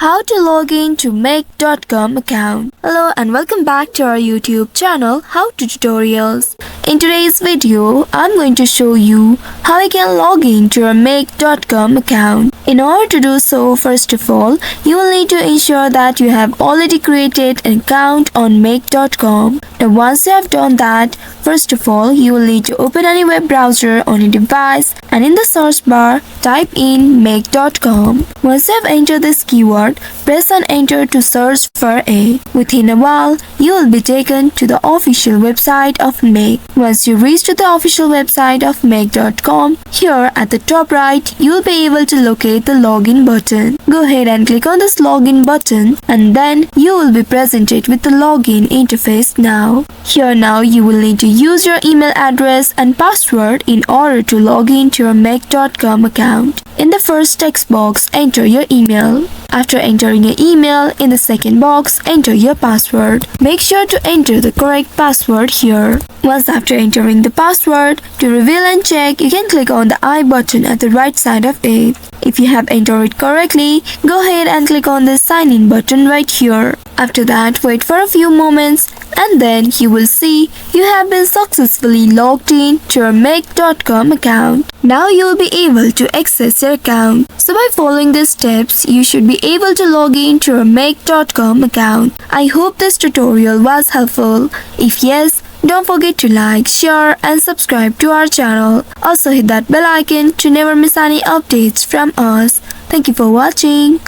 How to log in to make.com account. Hello and welcome back to our YouTube channel How to Tutorials. In today's video, I'm going to show you how you can log in to your make.com account. In order to do so, first of all, you will need to ensure that you have already created an account on make.com. Now once you have done that, first of all, you will need to open any web browser on your device and in the search bar, type in make.com. Once you have entered this keyword, press on enter to search for a. Within a while, you will be taken to the official website of Make. Once you reach to the official website of make.com, here at the top right, you will be able to locate the login button. Go ahead and click on this login button and then you will be presented with the login interface now. Here now you will need to use your email address and password in order to log in to your make.com account. In the first text box, enter your email. After entering your email, in the second box, enter your password. Make sure to enter the correct password here. Once after entering the password, to reveal and check, you can click on the I button at the right side of it. If you have entered it correctly, go ahead and click on the sign in button right here. After that, wait for a few moments and then you will see you have been successfully logged in to your make.com account. Now you will be able to access your account. So by following these steps, you should be able to log in to your make.com account. I hope this tutorial was helpful. If yes, don't forget to like, share and subscribe to our channel. Also hit that bell icon to never miss any updates from us. Thank you for watching.